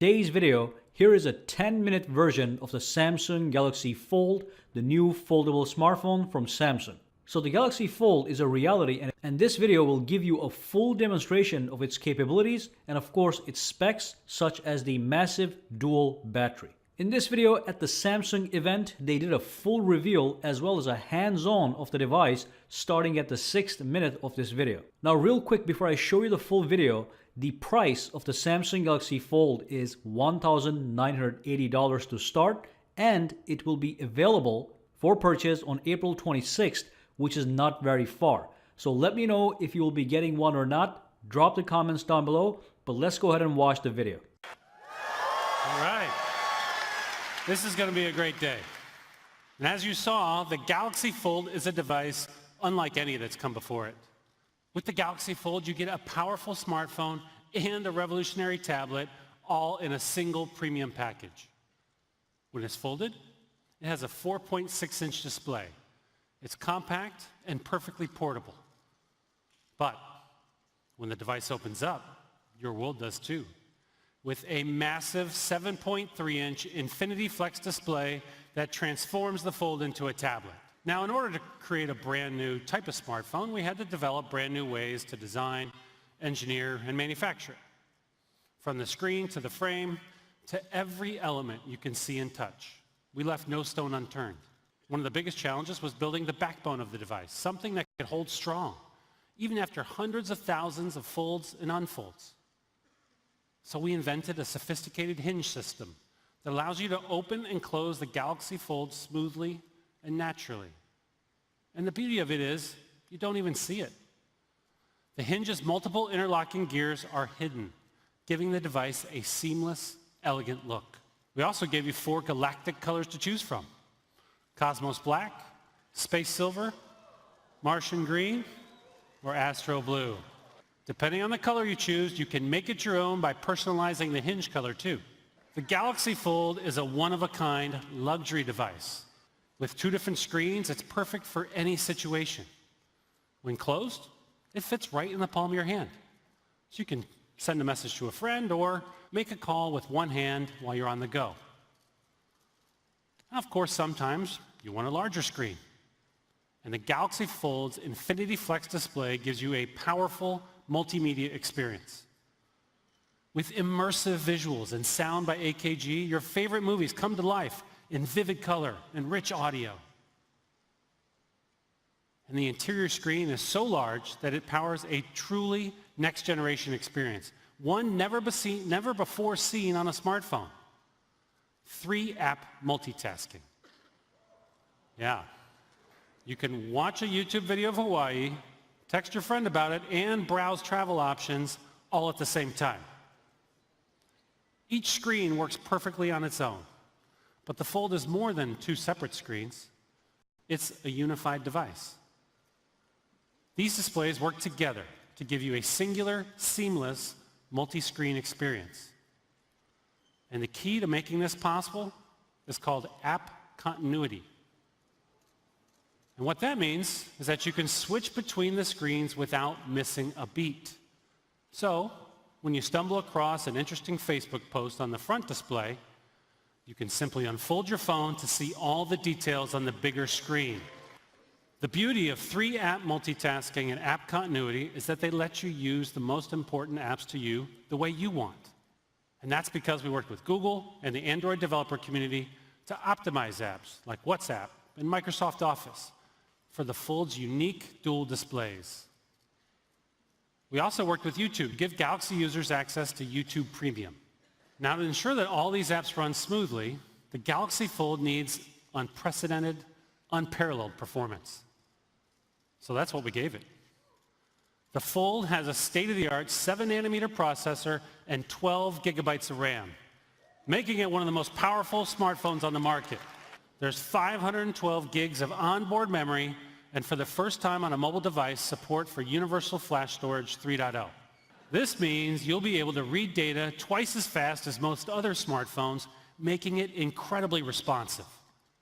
today's video, here is a 10-minute version of the Samsung Galaxy Fold, the new foldable smartphone from Samsung. So the Galaxy Fold is a reality, and this video will give you a full demonstration of its capabilities and of course its specs, such as the massive dual battery. In this video at the Samsung event, they did a full reveal as well as a hands-on of the device starting at the 6th minute of this video. Now real quick before I show you the full video, the price of the Samsung Galaxy Fold is $1,980 to start, and it will be available for purchase on April 26th, which is not very far. So let me know if you will be getting one or not. Drop the comments down below, but let's go ahead and watch the video. All right. This is going to be a great day. And as you saw, the Galaxy Fold is a device unlike any that's come before it. With the Galaxy Fold, you get a powerful smartphone and a revolutionary tablet, all in a single premium package. When it's folded, it has a 4.6-inch display. It's compact and perfectly portable. But when the device opens up, your world does too, with a massive 7.3-inch Infinity Flex display that transforms the Fold into a tablet. Now, in order to create a brand new type of smartphone, we had to develop brand new ways to design, engineer, and manufacture it. From the screen to the frame to every element you can see and touch, we left no stone unturned. One of the biggest challenges was building the backbone of the device, something that could hold strong, even after hundreds of thousands of folds and unfolds. So we invented a sophisticated hinge system that allows you to open and close the Galaxy Fold smoothly and naturally. And the beauty of it is, you don't even see it. The hinge's multiple interlocking gears are hidden, giving the device a seamless, elegant look. We also gave you 4 galactic colors to choose from: Cosmos Black, Space Silver, Martian Green, or Astro Blue. Depending on the color you choose, you can make it your own by personalizing the hinge color too. The Galaxy Fold is a one-of-a-kind luxury device. With 2 different screens, it's perfect for any situation. When closed, it fits right in the palm of your hand. So you can send a message to a friend or make a call with one hand while you're on the go. Now, of course, sometimes you want a larger screen. And the Galaxy Fold's Infinity Flex display gives you a powerful multimedia experience. With immersive visuals and sound by AKG, your favorite movies come to life in vivid color and rich audio. And the interior screen is so large that it powers a truly next-generation experience, one never before seen on a smartphone. 3-app multitasking. Yeah. You can watch a YouTube video of Hawaii, text your friend about it, and browse travel options all at the same time. Each screen works perfectly on its own, but the Fold is more than 2 separate screens. It's a unified device. These displays work together to give you a singular, seamless, multi-screen experience. And the key to making this possible is called app continuity. And what that means is that you can switch between the screens without missing a beat. So, when you stumble across an interesting Facebook post on the front display, you can simply unfold your phone to see all the details on the bigger screen. The beauty of 3-app multitasking and app continuity is that they let you use the most important apps to you the way you want. And that's because we worked with Google and the Android developer community to optimize apps like WhatsApp and Microsoft Office for the Fold's unique dual displays. We also worked with YouTube to give Galaxy users access to YouTube Premium. Now, to ensure that all these apps run smoothly, the Galaxy Fold needs unprecedented, unparalleled performance. So that's what we gave it. The Fold has a state-of-the-art 7-nanometer processor and 12 gigabytes of RAM, making it one of the most powerful smartphones on the market. There's 512 gigs of onboard memory, and for the first time on a mobile device, support for Universal Flash Storage 3.0. This means you'll be able to read data twice as fast as most other smartphones, making it incredibly responsive.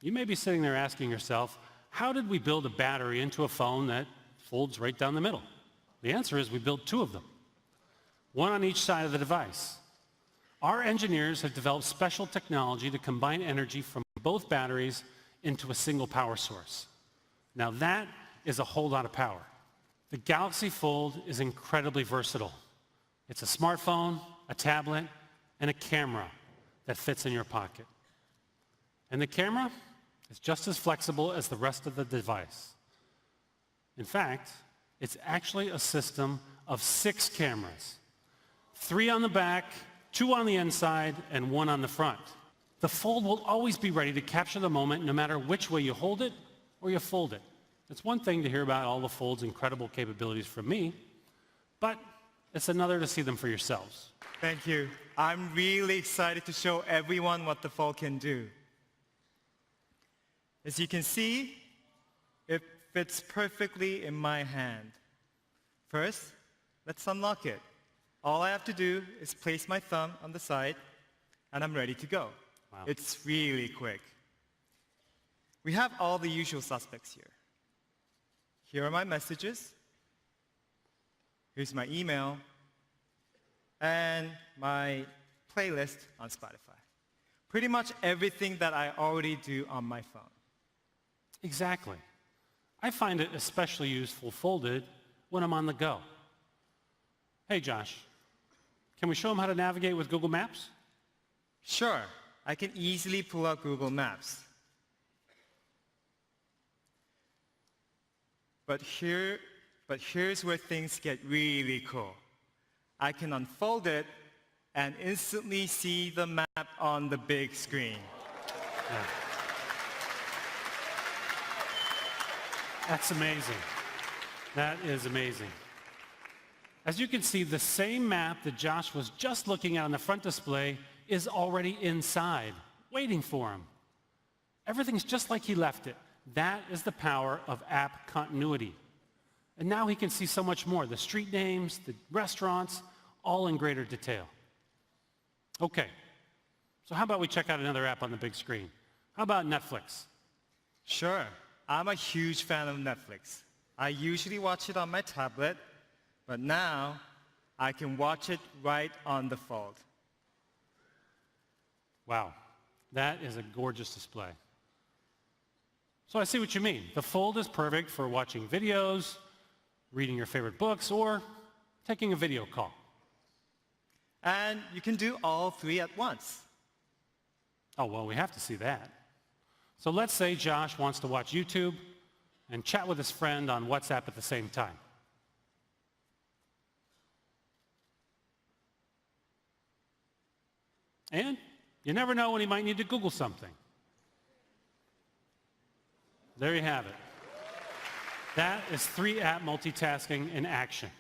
You may be sitting there asking yourself, how did we build a battery into a phone that folds right down the middle? The answer is we built 2 of them, one on each side of the device. Our engineers have developed special technology to combine energy from both batteries into a single power source. Now that is a whole lot of power. The Galaxy Fold is incredibly versatile. It's a smartphone, a tablet, and a camera that fits in your pocket. And the camera is just as flexible as the rest of the device. In fact, it's actually a system of 6 cameras, 3 on the back, 2 on the inside, and 1 on the front. The Fold will always be ready to capture the moment no matter which way you hold it or you fold it. It's one thing to hear about all the Fold's incredible capabilities from me, but it's another to see them for yourselves. Thank you. I'm really excited to show everyone what the Fold can do. As you can see, it fits perfectly in my hand. First, let's unlock it. All I have to do is place my thumb on the side, and I'm ready to go. Wow. It's really quick. We have all the usual suspects here. Here are my messages. Here's my email, and my playlist on Spotify. Pretty much everything that I already do on my phone. Exactly. I find it especially useful folded when I'm on the go. Hey, Josh, can we show them how to navigate with Google Maps? Sure, I can easily pull out Google Maps. But here's where things get really cool. I can unfold it and instantly see the map on the big screen. Yeah. That's amazing. That is amazing. As you can see, the same map that Josh was just looking at on the front display is already inside, waiting for him. Everything's just like he left it. That is the power of app continuity. And now he can see so much more, the street names, the restaurants, all in greater detail. Okay, so how about we check out another app on the big screen? How about Netflix? Sure, I'm a huge fan of Netflix. I usually watch it on my tablet, but now I can watch it right on the Fold. Wow, that is a gorgeous display. So I see what you mean. The Fold is perfect for watching videos, reading your favorite books, or taking a video call. And you can do all 3 at once. Oh, well, we have to see that. So let's say Josh wants to watch YouTube and chat with his friend on WhatsApp at the same time. And you never know when he might need to Google something. There you have it. That is 3-app multitasking in action.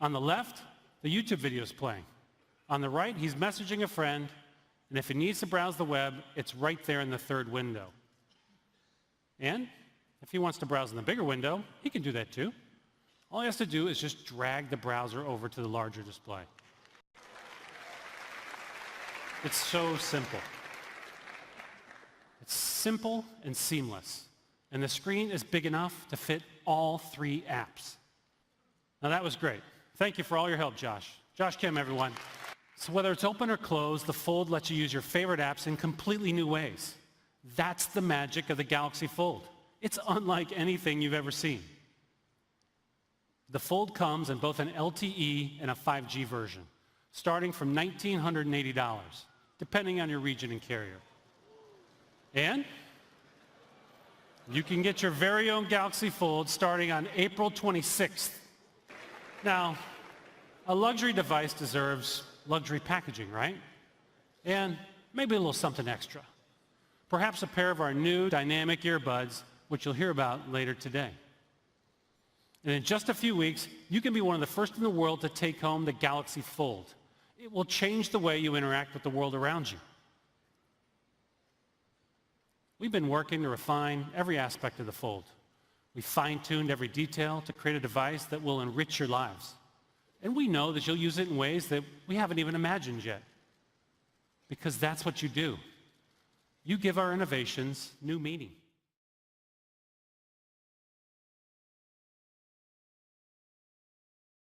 On the left, the YouTube video is playing. On the right, he's messaging a friend, and if he needs to browse the web, it's right there in the 3rd window. And if he wants to browse in the bigger window, he can do that too. All he has to do is just drag the browser over to the larger display. It's so simple. It's simple and seamless. And the screen is big enough to fit all 3 apps. Now that was great. Thank you for all your help, Josh. Josh Kim, everyone. So whether it's open or closed, the Fold lets you use your favorite apps in completely new ways. That's the magic of the Galaxy Fold. It's unlike anything you've ever seen. The Fold comes in both an LTE and a 5G version, starting from $1,980, depending on your region and carrier. And you can get your very own Galaxy Fold starting on April 26th. Now, a luxury device deserves luxury packaging, right? And maybe a little something extra. Perhaps a pair of our new dynamic earbuds, which you'll hear about later today. And in just a few weeks, you can be one of the first in the world to take home the Galaxy Fold. It will change the way you interact with the world around you. We've been working to refine every aspect of the Fold. We fine-tuned every detail to create a device that will enrich your lives. And we know that you'll use it in ways that we haven't even imagined yet. Because that's what you do. You give our innovations new meaning.